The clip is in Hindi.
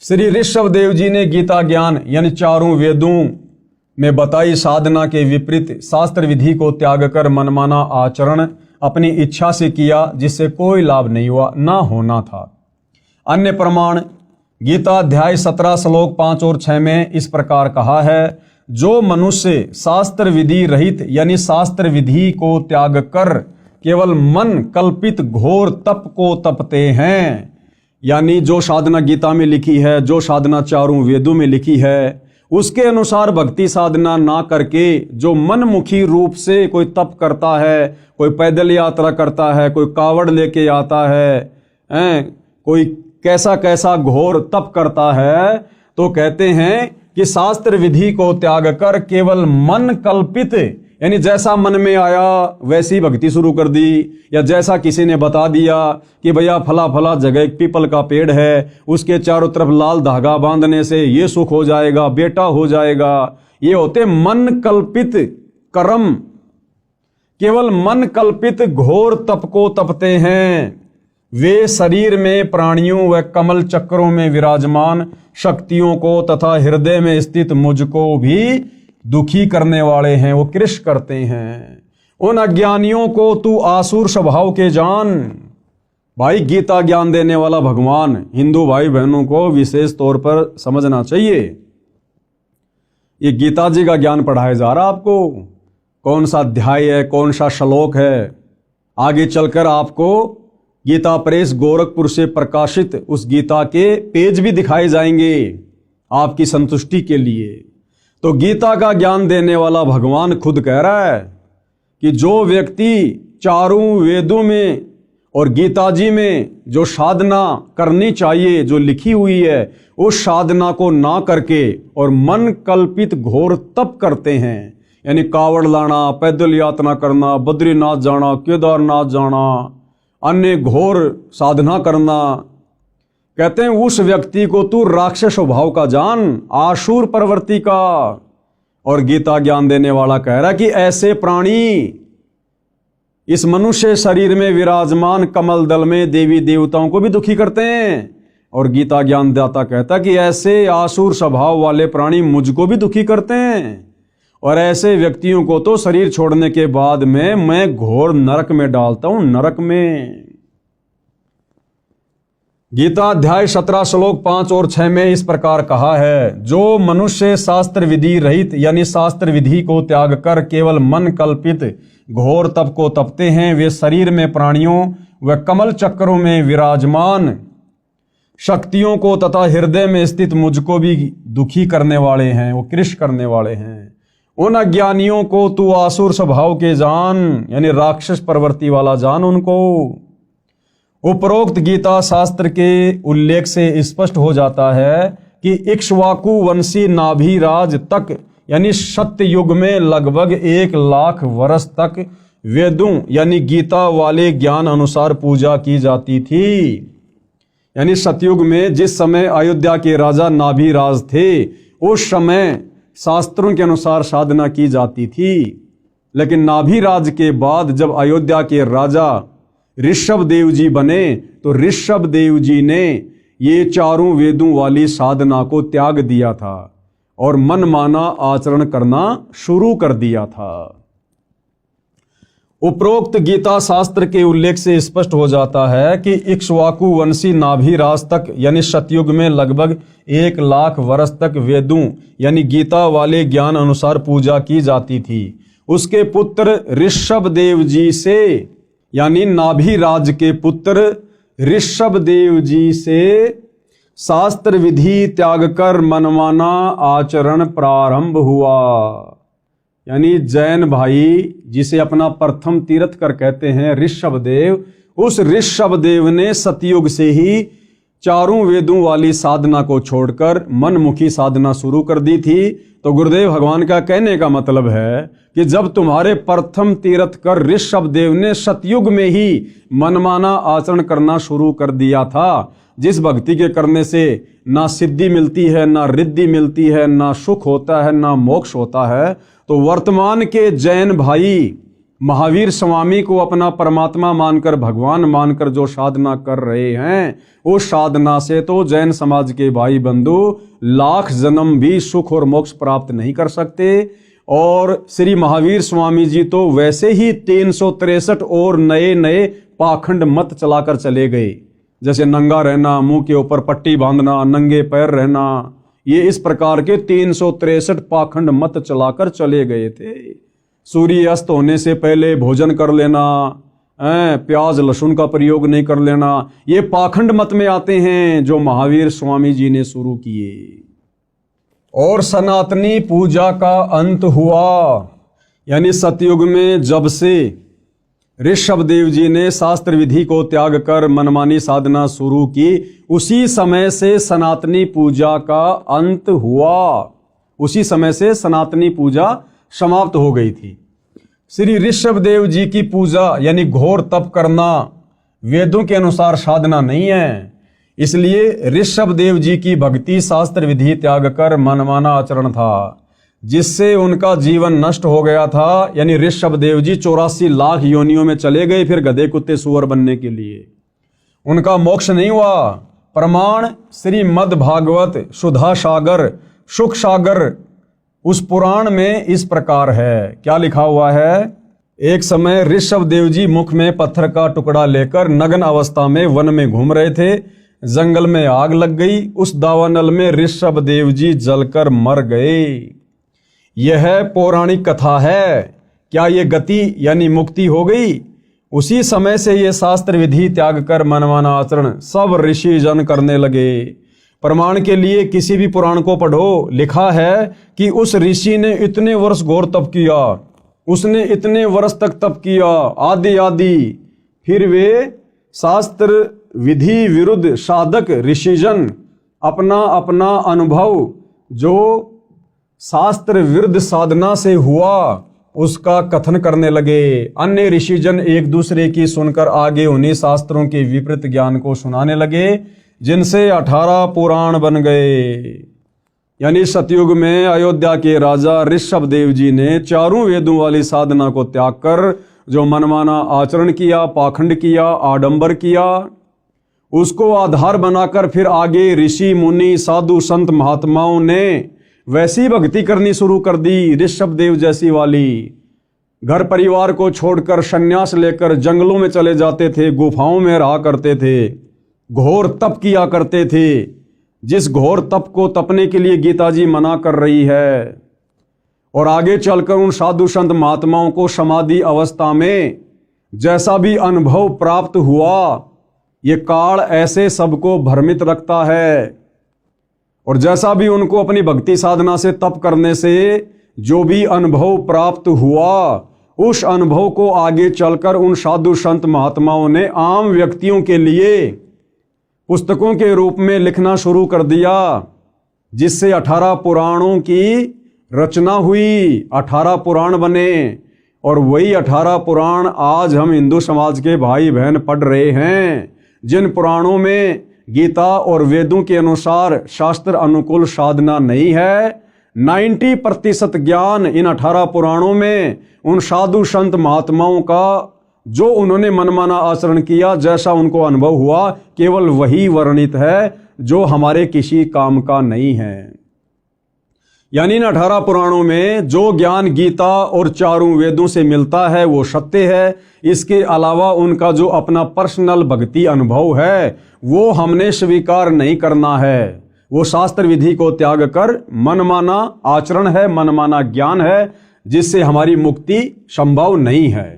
श्री ऋषभ देव जी ने गीता ज्ञान यानी चारों वेदों में बताई साधना के विपरीत शास्त्र विधि को त्याग कर मनमाना आचरण अपनी इच्छा से किया, जिससे कोई लाभ नहीं हुआ, ना होना था। अन्य प्रमाण गीता अध्याय 17 श्लोक 5 और 6 में इस प्रकार कहा है, जो मनुष्य शास्त्र विधि रहित यानी शास्त्र विधि को त्याग कर केवल मन कल्पित घोर तप को तपते हैं, यानी जो साधना गीता में लिखी है, जो साधना चारों वेदों में लिखी है, उसके अनुसार भक्ति साधना ना करके जो मनमुखी रूप से कोई तप करता है, कोई पैदल यात्रा करता है, कोई कावड़ लेके आता है, कोई कैसा कैसा घोर तप करता है, तो कहते हैं कि शास्त्र विधि को त्याग कर केवल मन कल्पित यानी जैसा मन में आया वैसी भक्ति शुरू कर दी, या जैसा किसी ने बता दिया कि भैया फला फला जगह एक पीपल का पेड़ है, उसके चारों तरफ लाल धागा बांधने से ये सुख हो जाएगा, बेटा हो जाएगा। ये होते मन कल्पित कर्म, केवल मन कल्पित घोर तप को तपते हैं। वे शरीर में प्राणियों व कमल चक्रों में विराजमान शक्तियों को तथा हृदय में स्थित मुझको भी दुखी करने वाले हैं, वो कृष करते हैं। उन अज्ञानियों को तू आसुर स्वभाव के जान। भाई गीता ज्ञान देने वाला भगवान हिंदू भाई बहनों को विशेष तौर पर समझना चाहिए। ये गीता जी का ज्ञान पढ़ाया जा रहा आपको, कौन सा अध्याय है, कौन सा श्लोक है। आगे चलकर आपको गीता प्रेस गोरखपुर से प्रकाशित उस गीता के पेज भी दिखाए जाएंगे आपकी संतुष्टि के लिए। तो गीता का ज्ञान देने वाला भगवान खुद कह रहा है कि जो व्यक्ति चारों वेदों में और गीता जी में जो साधना करनी चाहिए, जो लिखी हुई है, उस साधना को ना करके और मन कल्पित घोर तप करते हैं, यानी कावड़ लाना, पैदल यात्रा करना, बद्रीनाथ जाना, केदारनाथ जाना, अन्य घोर साधना करना, कहते हैं उस व्यक्ति को तू राक्षस स्वभाव का जान, आसुर प्रवृत्ति का। और गीता ज्ञान देने वाला कह रहा है कि ऐसे प्राणी इस मनुष्य शरीर में विराजमान कमल दल में देवी देवताओं को भी दुखी करते हैं। और गीता ज्ञान दाता कहता कि ऐसे आसुर स्वभाव वाले प्राणी मुझको भी दुखी करते हैं, और ऐसे व्यक्तियों को तो शरीर छोड़ने के बाद में मैं घोर नरक में डालता हूं, नरक में। गीता अध्याय 17 श्लोक 5 और 6 में इस प्रकार कहा है, जो मनुष्य शास्त्र विधि रहित यानी शास्त्र विधि को त्याग कर केवल मन कल्पित घोर तप को तपते हैं, वे शरीर में प्राणियों व कमल चक्रों में विराजमान शक्तियों को तथा हृदय में स्थित मुझको भी दुखी करने वाले हैं, वो कृष करने वाले हैं। उन अज्ञानियों को तू आसुर स्वभाव के जान, यानी राक्षस प्रवृत्ति वाला जान उनको। उपरोक्त गीता शास्त्र के उल्लेख से स्पष्ट हो जाता है कि इक्ष्वाकु वंशी नाभिराज तक यानी सत्य युग में लगभग 1 लाख वर्ष तक वेदों यानी गीता वाले ज्ञान अनुसार पूजा की जाती थी। यानी सतयुग में जिस समय अयोध्या के राजा नाभिराज थे, उस समय शास्त्रों के अनुसार साधना की जाती थी। लेकिन नाभिराज के बाद जब अयोध्या के राजा ऋषभ देव जी बने, तो ऋषभ देव जी ने ये चारों वेदों वाली साधना को त्याग दिया था और मनमाना आचरण करना शुरू कर दिया था। उपरोक्त गीता शास्त्र के उल्लेख से स्पष्ट हो जाता है कि इक्ष्वाकु वंशी नाभिराज तक यानी सतयुग में लगभग 1 लाख वर्ष तक वेदों यानी गीता वाले ज्ञान अनुसार पूजा की जाती थी। उसके पुत्र ऋषभ देव जी से यानी नाभिराज के पुत्र ऋषभ देव जी से शास्त्र विधि त्याग कर मनमाना आचरण प्रारंभ हुआ। यानी जैन भाई जिसे अपना प्रथम तीर्थकर कहते हैं ऋषभ देव, उस ऋषभ देव ने सतयुग से ही चारों वेदों वाली साधना को छोड़कर मनमुखी साधना शुरू कर दी थी। तो गुरुदेव भगवान का कहने का मतलब है कि जब तुम्हारे प्रथम तीर्थकर ऋषभ देव ने सतयुग में ही मनमाना आचरण करना शुरू कर दिया था, जिस भक्ति के करने से ना सिद्धि मिलती है, ना रिद्धि मिलती है, ना सुख होता है, ना मोक्ष होता है, तो वर्तमान के जैन भाई महावीर स्वामी को अपना परमात्मा मानकर, भगवान मानकर जो साधना कर रहे हैं, उस साधना से तो जैन समाज के भाई बंधु लाख जन्म भी सुख और मोक्ष प्राप्त नहीं कर सकते। और श्री महावीर स्वामी जी तो वैसे ही 363 और नए नए पाखंड मत चलाकर चले गए, जैसे नंगा रहना, मुंह के ऊपर पट्टी बांधना, नंगे पैर रहना, ये इस प्रकार के 363 पाखंड मत चलाकर चले गए थे। सूर्य अस्त होने से पहले भोजन कर लेना, प्याज लहसुन का प्रयोग नहीं कर लेना, ये पाखंड मत में आते हैं जो महावीर स्वामी जी ने शुरू किए। और सनातनी पूजा का अंत हुआ, यानी सतयुग में जब से ऋषभ देव जी ने शास्त्र विधि को त्याग कर मनमानी साधना शुरू की, उसी समय से सनातनी पूजा का अंत हुआ, उसी समय से सनातनी पूजा समाप्त हो गई थी। श्री ऋषभ देव जी की पूजा यानी घोर तप करना वेदों के अनुसार साधना नहीं है, इसलिए ऋषभ देव जी की भक्ति शास्त्र विधि त्याग कर मनमाना आचरण था, जिससे उनका जीवन नष्ट हो गया था। यानी ऋषभ देव जी 84 लाख योनियों में चले गए फिर गधे कुत्ते सुअर बनने के लिए, उनका मोक्ष नहीं हुआ। प्रमाण श्रीमद् भागवत सुधा सागर सुख सागर उस पुराण में इस प्रकार है। क्या लिखा हुआ है? एक समय ऋषभ देव जी मुख में पत्थर का टुकड़ा लेकर नग्न अवस्था में वन में घूम रहे थे। जंगल में आग लग गई, उस दावानल में ऋषभ देव जी जलकर मर गए। यह पौराणिक कथा है। क्या ये गति यानी मुक्ति हो गई? उसी समय से ये शास्त्र विधि त्याग कर मनमाना आचरण सब ऋषि जन करने लगे। प्रमाण के लिए किसी भी पुराण को पढ़ो, लिखा है कि उस ऋषि ने इतने वर्ष घोर तप किया, उसने इतने वर्ष तक तप किया आदि आदि, फिर वे शास्त्र विधि विरुद्ध साधक ऋषिजन अपना अपना अनुभव जो शास्त्र विरुद्ध साधना से हुआ उसका कथन करने लगे। अन्य ऋषिजन एक दूसरे की सुनकर आगे उन्हीं शास्त्रों के विपरीत ज्ञान को सुनाने लगे, जिनसे 18 पुराण बन गए। यानी सतयुग में अयोध्या के राजा ऋषभ देव जी ने चारों वेदों वाली साधना को त्याग कर जो मनमाना आचरण किया, पाखंड किया, आडंबर किया, उसको आधार बनाकर फिर आगे ऋषि मुनि साधु संत महात्माओं ने वैसी भक्ति करनी शुरू कर दी ऋषभ देव जैसी वाली। घर परिवार को छोड़कर संन्यास लेकर जंगलों में चले जाते थे, गुफाओं में रहा करते थे, घोर तप किया करते थे, जिस घोर तप को तपने के लिए गीता जी मना कर रही है। और आगे चलकर उन साधु संत महात्माओं को समाधि अवस्था में जैसा भी अनुभव प्राप्त हुआ, ये काल ऐसे सबको भ्रमित रखता है। और जैसा भी उनको अपनी भक्ति साधना से तप करने से जो भी अनुभव प्राप्त हुआ, उस अनुभव को आगे चलकर उन साधु संत महात्माओं ने आम व्यक्तियों के लिए पुस्तकों के रूप में लिखना शुरू कर दिया, जिससे 18 पुराणों की रचना हुई, 18 पुराण बने। और वही 18 पुराण आज हम हिंदू समाज के भाई बहन पढ़ रहे हैं, जिन पुराणों में गीता और वेदों के अनुसार शास्त्र अनुकूल साधना नहीं है। 90% ज्ञान इन 18 पुराणों में उन साधु संत महात्माओं का जो उन्होंने मनमाना आचरण किया, जैसा उनको अनुभव हुआ, केवल वही वर्णित है जो हमारे किसी काम का नहीं है। यानी इन 18 पुराणों में जो ज्ञान गीता और चारों वेदों से मिलता है वो सत्य है। इसके अलावा उनका जो अपना पर्सनल भक्ति अनुभव है वो हमने स्वीकार नहीं करना है। वो शास्त्र विधि को त्याग कर मनमाना आचरण है, मनमाना ज्ञान है, जिससे हमारी मुक्ति संभव नहीं है।